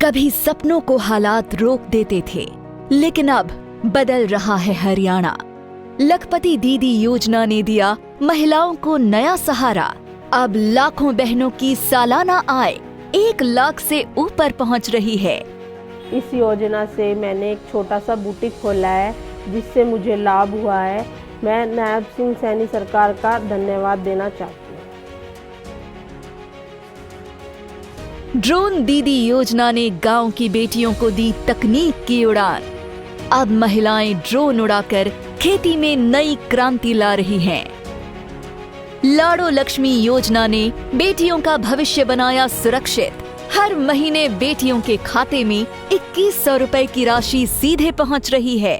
कभी सपनों को हालात रोक देते थे, लेकिन अब बदल रहा है हरियाणा। लखपति दीदी योजना ने दिया महिलाओं को नया सहारा। अब लाखों बहनों की सालाना आय 1 लाख से ऊपर पहुंच रही है। इस योजना से मैंने एक छोटा सा बुटीक खोला है, जिससे मुझे लाभ हुआ है। मैं नायब सिंह सैनी सरकार का धन्यवाद देना चाहती हूँ। ड्रोन दीदी योजना ने गांव की बेटियों को दी तकनीक की उड़ान। अब महिलाएं ड्रोन उड़ाकर खेती में नई क्रांति ला रही हैं। लाड़ो लक्ष्मी योजना ने बेटियों का भविष्य बनाया सुरक्षित। हर महीने बेटियों के खाते में 2100 रुपए की राशि सीधे पहुंच रही है।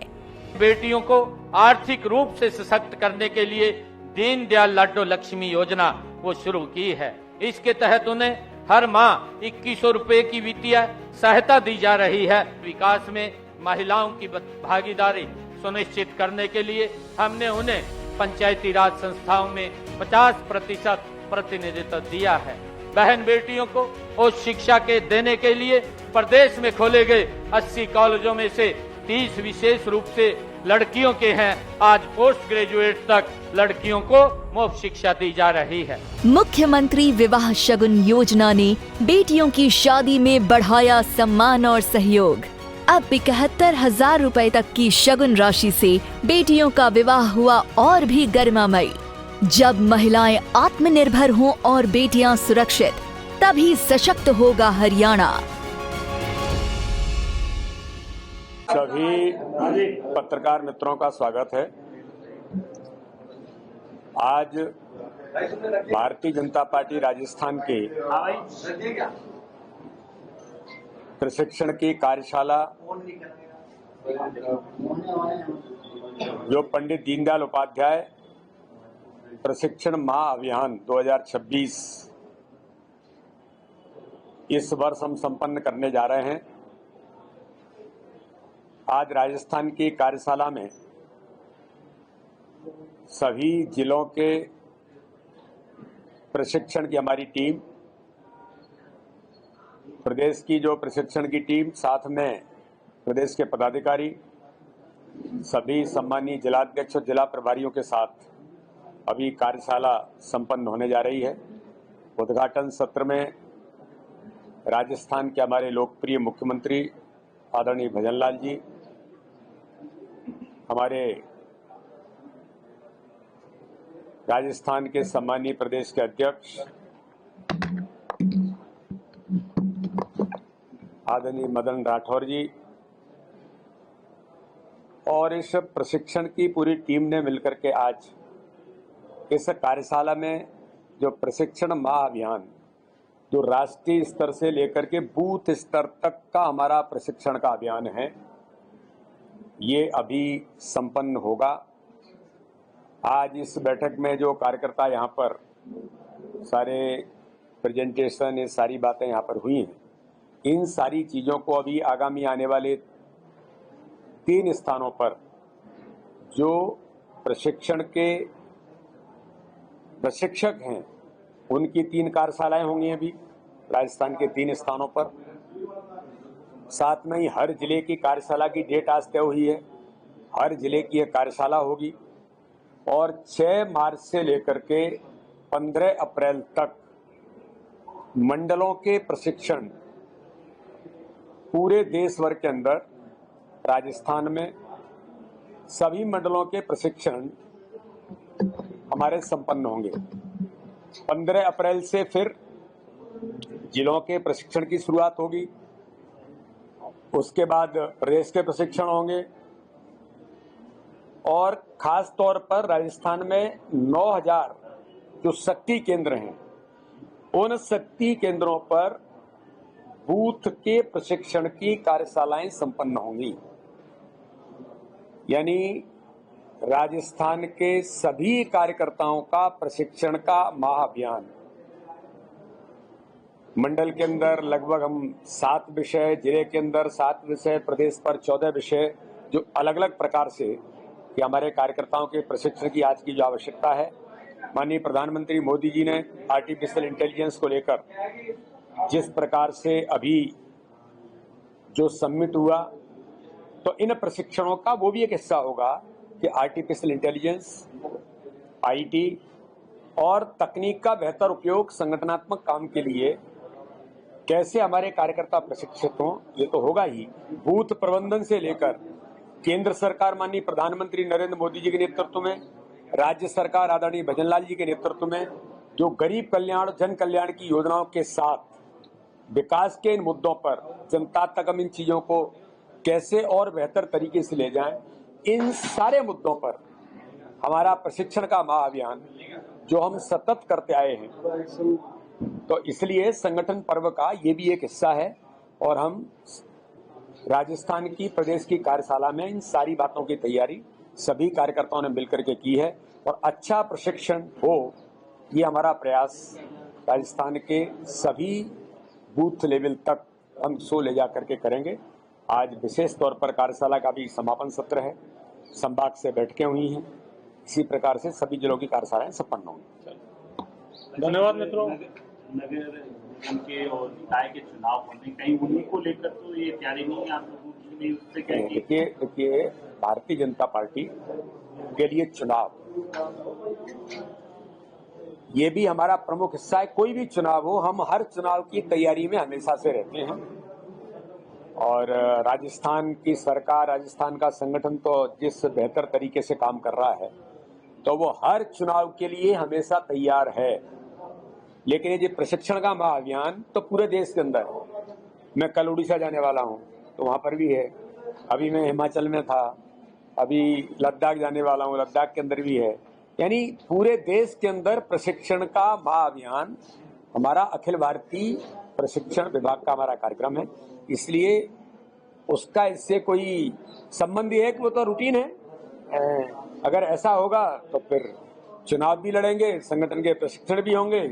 बेटियों को आर्थिक रूप से सशक्त करने के लिए दीनदयाल लाडो लक्ष्मी योजना वो शुरू की है। इसके तहत उन्हें हर माह 2100 रुपए की वित्तीय सहायता दी जा रही है। विकास में महिलाओं की भागीदारी सुनिश्चित करने के लिए हमने उन्हें पंचायती राज संस्थाओं में 50% प्रतिनिधित्व दिया है। बहन बेटियों को उच्च शिक्षा के देने के लिए प्रदेश में खोले गए 80 कॉलेजों में से 30 विशेष रूप से लड़कियों के हैं। आज पोस्ट ग्रेजुएट तक लड़कियों को मुफ्त शिक्षा दी जा रही है। मुख्यमंत्री विवाह शगुन योजना ने बेटियों की शादी में बढ़ाया सम्मान और सहयोग। अब 71,000 रुपए तक की शगुन राशि से बेटियों का विवाह हुआ और भी गरिमामयी। जब महिलाएं आत्मनिर्भर हों और बेटियां सुरक्षित, तभी सशक्त होगा हरियाणा। सभी पत्रकार मित्रों का स्वागत है। आज भारतीय जनता पार्टी राजस्थान के प्रशिक्षण की कार्यशाला जो पंडित दीनदयाल उपाध्याय प्रशिक्षण महाअभियान 2026 इस वर्ष हम संपन्न करने जा रहे हैं। आज राजस्थान की कार्यशाला में सभी जिलों के प्रशिक्षण की हमारी टीम, प्रदेश की जो प्रशिक्षण की टीम, साथ में प्रदेश के पदाधिकारी, सभी सम्मानीय जिलाध्यक्ष और जिला प्रभारियों के साथ अभी कार्यशाला संपन्न होने जा रही है। उद्घाटन सत्र में राजस्थान के हमारे लोकप्रिय मुख्यमंत्री आदरणीय भजनलाल जी, हमारे राजस्थान के सम्मानीय प्रदेश के अध्यक्ष आदरणीय मदन राठौर जी और इस प्रशिक्षण की पूरी टीम ने मिलकर के आज इस कार्यशाला में जो प्रशिक्षण महाअभियान जो राष्ट्रीय स्तर से लेकर के बूथ स्तर तक का हमारा प्रशिक्षण का अभियान है, ये अभी संपन्न होगा। आज इस बैठक में जो कार्यकर्ता यहाँ पर सारे प्रेजेंटेशन, ये सारी बातें यहाँ पर हुई हैं, इन सारी चीज़ों को अभी आगामी आने वाले 3 स्थानों पर जो प्रशिक्षण के प्रशिक्षक हैं, उनकी 3 कार्यशालाएं होंगी अभी राजस्थान के 3 स्थानों पर। साथ में ही हर जिले की कार्यशाला की डेट आज तय हुई है। हर जिले की यह कार्यशाला होगी और 6 मार्च से लेकर के 15 अप्रैल तक मंडलों के प्रशिक्षण पूरे देश भर के अंदर राजस्थान में सभी मंडलों के प्रशिक्षण हमारे संपन्न होंगे। 15 अप्रैल से फिर जिलों के प्रशिक्षण की शुरुआत होगी। उसके बाद प्रदेश के प्रशिक्षण होंगे और खास तौर पर राजस्थान में 9000 जो शक्ति केंद्र हैं, उन शक्ति केंद्रों पर बूथ के प्रशिक्षण की कार्यशालाएं संपन्न होंगी। यानी राजस्थान के सभी कार्यकर्ताओं का प्रशिक्षण का महाअभियान, मंडल के अंदर लगभग हम 7 विषय, जिले के अंदर 7 विषय, प्रदेश पर 14 विषय, जो अलग अलग प्रकार से कि हमारे कार्यकर्ताओं के प्रशिक्षण की आज की जो आवश्यकता है, माननीय प्रधानमंत्री मोदी जी ने आर्टिफिशियल इंटेलिजेंस को लेकर जिस प्रकार से अभी जो सबमिट हुआ, तो इन प्रशिक्षणों का वो भी एक हिस्सा होगा कि आर्टिफिशियल इंटेलिजेंस, आईटी और तकनीक का बेहतर उपयोग संगठनात्मक काम के लिए कैसे हमारे कार्यकर्ता प्रशिक्षित हों, ये तो होगा ही। बूथ प्रबंधन से लेकर केंद्र सरकार माननीय प्रधानमंत्री नरेंद्र मोदी जी के नेतृत्व में, राज्य सरकार आदरणीय भजनलाल जी के नेतृत्व में जो गरीब कल्याण, जन कल्याण की योजनाओं के साथ विकास के इन मुद्दों पर जनता तक हम इन चीजों को कैसे और बेहतर तरीके से ले जाएं, इन सारे मुद्दों पर हमारा प्रशिक्षण का महाअभियान जो हम सतत करते आए हैं, तो इसलिए संगठन पर्व का ये भी एक हिस्सा है। और हम राजस्थान की प्रदेश की कार्यशाला में इन सारी बातों की तैयारी सभी कार्यकर्ताओं ने मिलकर के की है और अच्छा प्रशिक्षण हो, ये हमारा प्रयास राजस्थान के सभी बूथ लेवल तक हम सो ले जा करके करेंगे। आज विशेष तौर पर कार्यशाला का भी समापन सत्र है, संभाग से बैठकें हुई हैं, इसी प्रकार से सभी जिलों की कार्यशालाएं संपन्न होंगी। धन्यवाद मित्रों। नगर निगम के और निकाय के चुनाव होने, कहीं उन्हीं को लेकर तो ये तैयारी नहीं है आप लोगों की? उससे क्या देखिए भारतीय जनता पार्टी के लिए चुनाव ये भी हमारा प्रमुख हिस्सा है। कोई भी चुनाव हो, हम हर चुनाव की तैयारी में हमेशा से रहते हैं और राजस्थान की सरकार, राजस्थान का संगठन तो जिस बेहतर तरीके से काम कर रहा है तो वो हर चुनाव के लिए हमेशा तैयार है। लेकिन ये प्रशिक्षण का महाअभियान तो पूरे देश के अंदर है। मैं कल उड़ीसा जाने वाला हूँ तो वहां पर भी है, अभी मैं हिमाचल में था, अभी लद्दाख जाने वाला हूँ, लद्दाख के अंदर भी है। यानी पूरे देश के अंदर प्रशिक्षण का महाअभियान हमारा अखिल भारतीय प्रशिक्षण विभाग का हमारा कार्यक्रम है, इसलिए उसका इससे कोई संबंध है कि वो तो रूटीन है। अगर ऐसा होगा तो फिर चुनाव भी लड़ेंगे, संगठन के प्रशिक्षण भी होंगे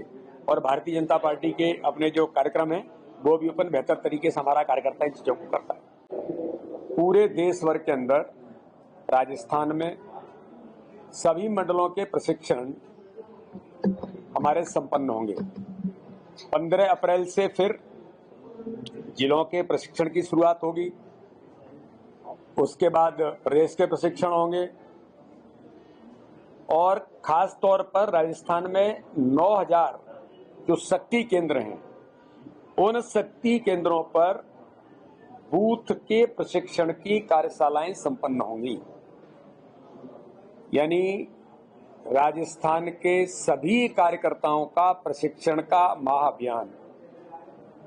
और भारतीय जनता पार्टी के अपने जो कार्यक्रम है वो भी अपन बेहतर तरीके से हमारा कार्यकर्ता इन चीजों को करता है। पूरे देश भर के अंदर राजस्थान में सभी मंडलों के प्रशिक्षण हमारे संपन्न होंगे। 15 अप्रैल से फिर जिलों के प्रशिक्षण की शुरुआत होगी, उसके बाद प्रदेश के प्रशिक्षण होंगे और खास तौर पर राजस्थान में 9000 जो शक्ति केंद्र हैं, उन शक्ति केंद्रों पर बूथ के प्रशिक्षण की कार्यशालाएं संपन्न होंगी। यानी राजस्थान के सभी कार्यकर्ताओं का प्रशिक्षण का महाअभियान